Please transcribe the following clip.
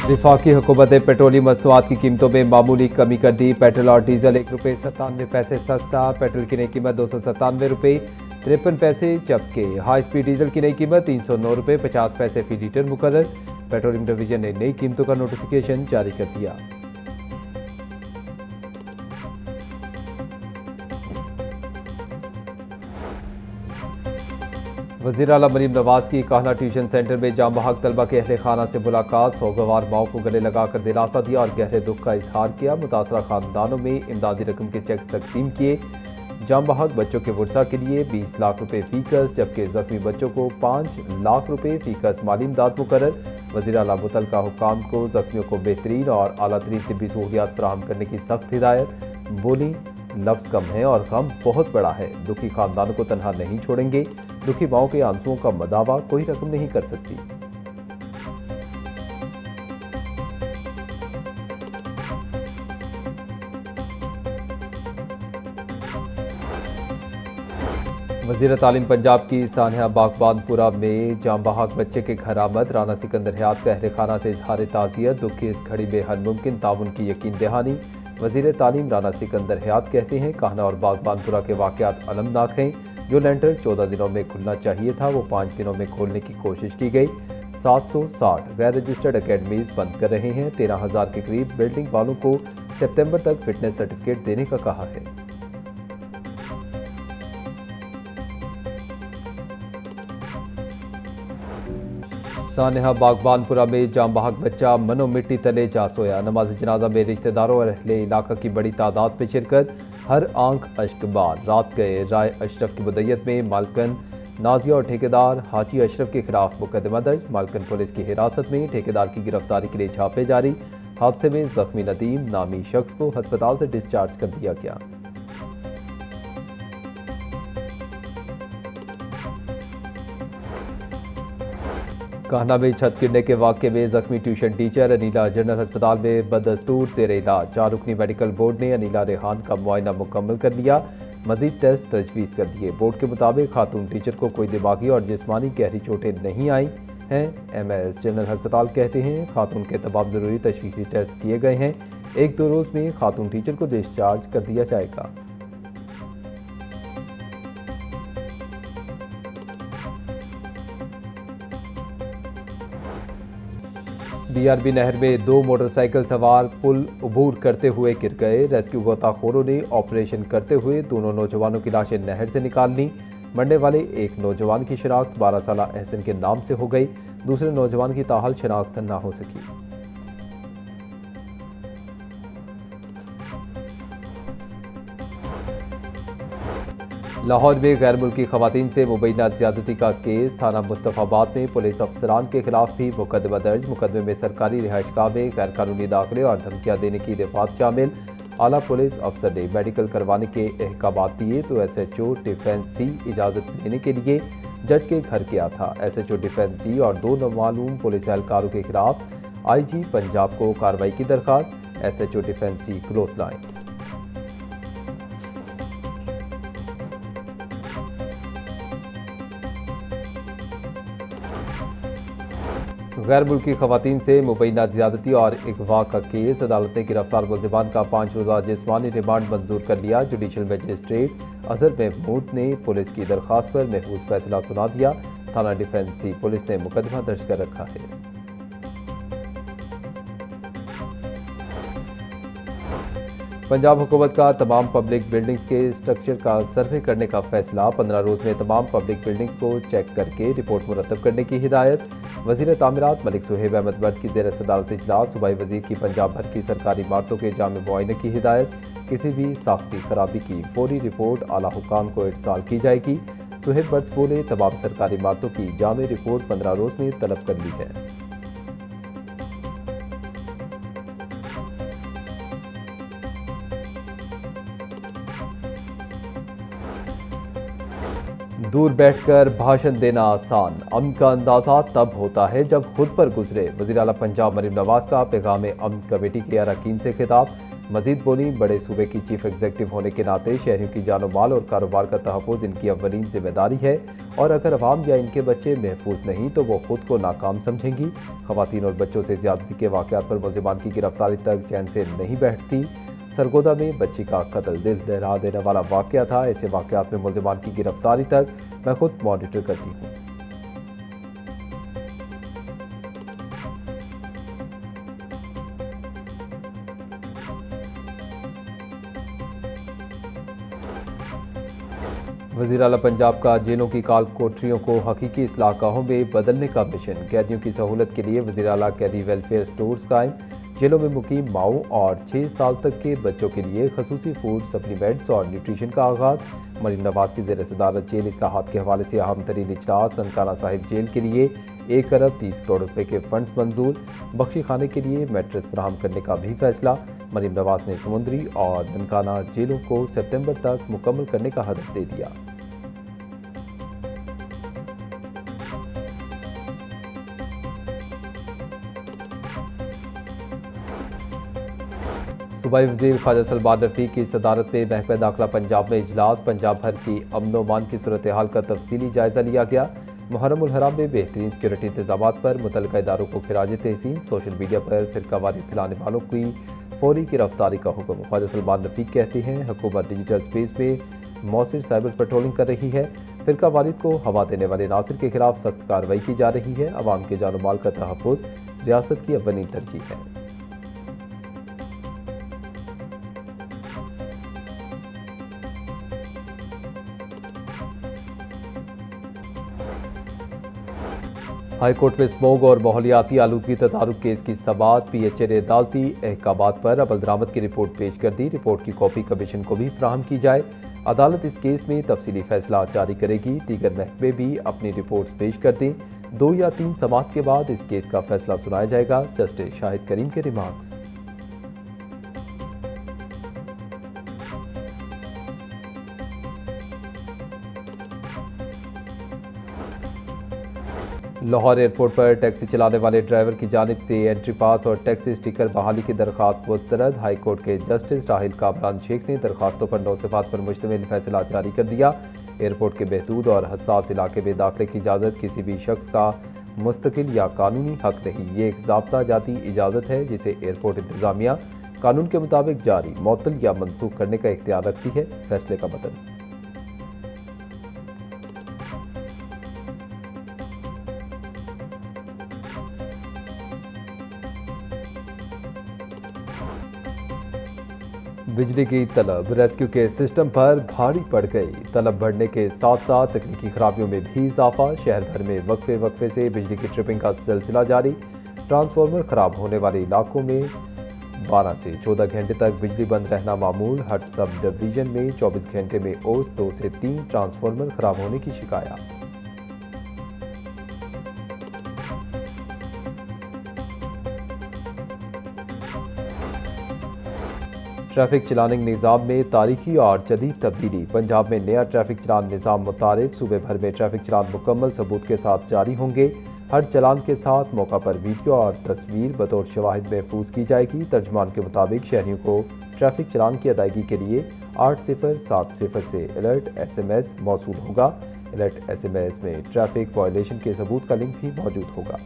वफाकी हुकूमत ने पेट्रोलियम मसनूआत की कीमतों में मामूली कमी कर दी। पेट्रोल और डीजल ₹1.97 सस्ता। पेट्रोल की नई कीमत ₹297.53 जबकि हाई स्पीड डीजल की नई कीमत ₹309.50 फी लीटर मुकर्रर। पेट्रोलियम डिवीजन ने नई कीमतों का नोटिफिकेशन जारी कर दिया। वज़ीर आला मरीम नवाज की कान्हा ट्यूशन सेंटर में जाम बहक तलबा के अहले खाना से मुलाकात। सोगवार माओ को गले लगाकर दिलासा दिया और गहरे दुख का इजहार किया। मुतासरा खानदानों में इमदादी रकम के चेक तकसीम किए। जाम बहक बच्चों के वर्सा के लिए 20 लाख रुपए फीकस जबकि जख्मी बच्चों को 5 लाख रुपए फीकस माली इमदाद मुकर्रर। वज़ीर आला मुतल्लिका हुक्काम को जख्मियों को बेहतरीन और आला तरीन तिब्बी सहूलियात फराहम करने की सख्त हिदायत। बोली, लफ्ज़ कम है और गम बहुत बड़ा है। दुखी खानदानों को तनहा नहीं छोड़ेंगे। दुखी माओं के आंसुओं का मदावा कोई रकम नहीं कर सकती। वज़ीर तालीम पंजाब की सानिया बागबानपुरा में जाम बहक बच्चे के घर आमद। राना सिकंदर हयात का अहले खाना से इजहार ताज़ियत। दुख की इस घड़ी में हर मुमकिन ताउन की यकीन दहानी। वज़ीर तालीम राना सिकंदर हयात कहते हैं, कान्हा और बागबानपुरा के वाक़यात अलमनाक हैं। जो लेंटर 14 दिनों में खुलना चाहिए था वो 5 दिनों में खोलने की कोशिश की गई। 760 गैर रजिस्टर्ड अकेडमीज बंद कर रहे हैं। 13,000 के करीब बिल्डिंग वालों को सितंबर तक फिटनेस सर्टिफिकेट देने का कहा है। सानिहा बागबानपुरा में जाम बहक बच्चा मनो मिट्टी तले जा सोया। नमाज जनाजा में रिश्तेदारों और अहले इलाका की बड़ी तादाद में शिरकत। हर आंख अश्कबार रात गए। राय अशरफ की मुद्दत में मालकन नाजिया और ठेकेदार हाजी अशरफ के खिलाफ मुकदमा दर्ज। मालकन पुलिस की हिरासत में। ठेकेदार की गिरफ्तारी के लिए छापे जारी। हादसे में जख्मी नदीम नामी शख्स को अस्पताल से डिस्चार्ज कर दिया गया। कान्हा में छत गिरने के वाक़े में जख्मी ट्यूशन टीचर। अनीला जनरल अस्पताल में बदस्तूर से इलाज। 4 रुकनी मेडिकल बोर्ड ने अनीला रेहान का मुआयना मुकम्मल कर लिया। मजीद टेस्ट तजवीज़ कर दिए। बोर्ड के मुताबिक खातून टीचर को कोई दिमागी और जिस्मानी गहरी चोटें नहीं आई हैं। MS जनरल अस्पताल कहते हैं, खातून के तमाम ज़रूरी तशख़ीसी टेस्ट किए गए हैं। 1-2 रोज़ में खातून टीचर को डिस्चार्ज कर दिया जाएगा। BRB नहर में 2 मोटरसाइकिल सवार पुल अबूर करते हुए गिर गए। रेस्क्यू गोताखोरों ने ऑपरेशन करते हुए दोनों नौजवानों की लाशें नहर से निकाल ली। मरने वाले एक नौजवान की शनाख्त 12 साला एहसन के नाम से हो गई। दूसरे नौजवान की ताहाल शनाख्त न हो सकी। लाहौर में गैर मुल्की खवातीन से मुबैना ज्यादती का केस। थाना मुस्तफाबाद में पुलिस अफसरान के खिलाफ भी मुकदमा दर्ज। मुकदमे में सरकारी रिहाइशगाह में गैर कानूनी दाखिले और धमकियां देने की दफात शामिल। आला पुलिस अफसर ने मेडिकल करवाने के अहकाम दिए तो SHO डिफेंस C इजाज़त लेने के लिए जज के घर गया था। SHO डिफेंस C और 2 नामालूम पुलिस एहलकारों के खिलाफ IG पंजाब को कार्रवाई की दरखास्त। SHO defence C close line. गैर मुल्की खवातीन से मुबैना ज्यादती और अगवा का केस। अदालत ने गिरफ्तार मुलजिमान का 5 रोज़ा जिस्मानी रिमांड मंजूर कर लिया। जुडिशल मजिस्ट्रेट अजहर महमूद ने पुलिस की दरख्वास्त पर महफूज फैसला सुना दिया। थाना डिफेंस C पुलिस ने मुकदमा दर्ज कर रखा है। पंजाब हुकूमत का तमाम पब्लिक बिल्डिंग्स के स्ट्रक्चर का सर्वे करने का फैसला। 15 रोज़ में तमाम पब्लिक बिल्डिंग्स को चेक करके रिपोर्ट मुरतब करने की हिदायत। वज़ीर तामीरात मलिक सुहेब अहमद बट की ज़ेर सदारत इजलास। सूबाई वज़ीर की पंजाब भर की सरकारी इमारतों के जामे मुआयने की हिदायत। किसी भी साख्ती खराबी की फौरी रिपोर्ट आला हुकाम को इरसाल की जाएगी। सुहेब बट बोले, तमाम सरकारी इमारतों की जामे रिपोर्ट 15 रोज़ में तलब कर ली है। दूर बैठकर भाषण देना आसान, अमन का अंदाजा तब होता है जब खुद पर गुजरे। वज़ीर आला पंजाब मरीम नवाज का पैगाम अमन कमेटी के अरकान से खिताब। मजीद बोली, बड़े सूबे की चीफ एग्जीक्यूटिव होने के नाते शहरियों की जानो माल और कारोबार का तहफ़्फ़ुज़ इनकी अव्वलीन जिम्मेदारी है और अगर अवाम या इनके बच्चे महफूज नहीं तो वो खुद को नाकाम समझेंगी। ख़वातीन और बच्चों से ज़्यादती के वाक़यात पर मुलज़िमान की गिरफ्तारी तक चैन से नहीं बैठती। सरगोदा में बच्ची का कत्ल दिल दहला देने वाला वाक़या था। ऐसे वाक़यात में मुलज़िमान की गिरफ्तारी तक मैं खुद मॉनिटर करती हूँ। वज़ीर आला पंजाब का जेलों की काल कोठरियों को हकीकी इस्लाहगाहों में बदलने का मिशन। कैदियों की सहूलत के लिए वज़ीर आला कैदी वेलफेयर स्टोर्स कायम। जेलों में मुकीम माओ और 6 साल तक के बच्चों के लिए खसूसी फूड सप्लीमेंट्स और न्यूट्रिशन का आगाज़। मरीम नवाज की ज़ेर सदारत जेल इस्लाहात के हवाले से अहम तरीन इजलास। ननकाना साहिब जेल के लिए 1 अरब 30 करोड़ रुपए के फंड्स मंजूर। बख्शी खाने के लिए मैट्रेस फराहम करने का भी फैसला। मरीम नवाज ने समुंदरी और ननकाना जेलों को सितंबर तक मुकम्मल करने का हदफ दे दिया। सूबाई वज़ीर ख्वाजा सलमान रफ़ीक की सदारत में महकमा दाखिला पंजाब में इजलास। पंजाब भर की अमन व अमान की सूरत हाल का तफसीली जायज़ा लिया गया। मुहर्रम उल हराम में बेहतरीन सिक्योरिटी इंतजाम पर मुतल्लिका इदारों को खिराज तहसीन। सोशल मीडिया पर फिरकावारी फैलाने वालों की फौरी गिरफ्तारी का हुक्म। ख्वाजा सलमान रफ़ीक कहते हैं, हुकूमत डिजिटल स्पेस में मौसर साइबर पेट्रोलिंग कर रही है। फिरकावारी को हवा देने वाले नासिर के खिलाफ सख्त कार्रवाई की जा रही है। अवाम के जानो माल का तहफ़्फ़ुज़ रियासत की अव्वलीन तरजीह है। हाई कोर्ट में स्मोग और माहौलियाती आलूदगी तदारुक केस की समाअत। PHA ने अदालती अहकामात पर अमल दरामद की रिपोर्ट पेश कर दी। रिपोर्ट की कॉपी कमीशन को भी फराहम की जाए। अदालत इस केस में तफसीली फैसला जारी करेगी। दीगर महकमे भी अपनी रिपोर्ट्स पेश कर दें। 2 या 3 समाअत के बाद इस केस का फैसला सुनाया जाएगा। जस्टिस शाहिद करीम के रिमार्क्स। लाहौर एयरपोर्ट पर टैक्सी चलाने वाले ड्राइवर की जानिब से एंट्री पास और टैक्सी स्टिकर बहाली की दरख्वास्त मुस्तरद। हाई कोर्ट के जस्टिस राहिल कामरान शेख ने दरखास्तों पर 9 सिफात पर मुश्तमिल फैसला जारी कर दिया। एयरपोर्ट के महदूद और हसास इलाके में दाखिले की इजाज़त किसी भी शख्स का मुस्तकिल या कानूनी हक नहीं। ये एक ज़ाब्ता जाती इजाज़त है जिसे एयरपोर्ट इंतजामिया कानून के मुताबिक जारी, मुअत्तल या मनसूख करने का इख्तियार रखती है। फैसले का मतन। बिजली की तलब रेस्क्यू के सिस्टम पर भारी पड़ गई। तलब बढ़ने के साथ साथ तकनीकी खराबियों में भी इजाफा। शहर भर में वक्फे से बिजली की ट्रिपिंग का सिलसिला जारी। ट्रांसफार्मर खराब होने वाले इलाकों में 12 से 14 घंटे तक बिजली बंद रहना मामूल। हर सब डिवीजन में 24 घंटे में औसत 2 से 3 ट्रांसफार्मर खराब होने की शिकायत। ट्रैफिक चलानिंग निज़ाम में तारीखी और जदीद तब्दीली। पंजाब में नया ट्रैफिक चलान निज़ाम मुतारिफ। सूबे भर में ट्रैफिक चलान मुकम्मल सबूत के साथ जारी होंगे। हर चलान के साथ मौका पर वीडियो और तस्वीर बतौर शवाहिद महफूज की जाएगी। तर्जमान के मुताबिक शहरियों को ट्रैफिक चलान की अदायगी के लिए 8070 से अलर्ट SMS मौसूल होगा। अलर्ट SMS में ट्रैफिक वायलेशन के सबूत का लिंक भी मौजूद होगा।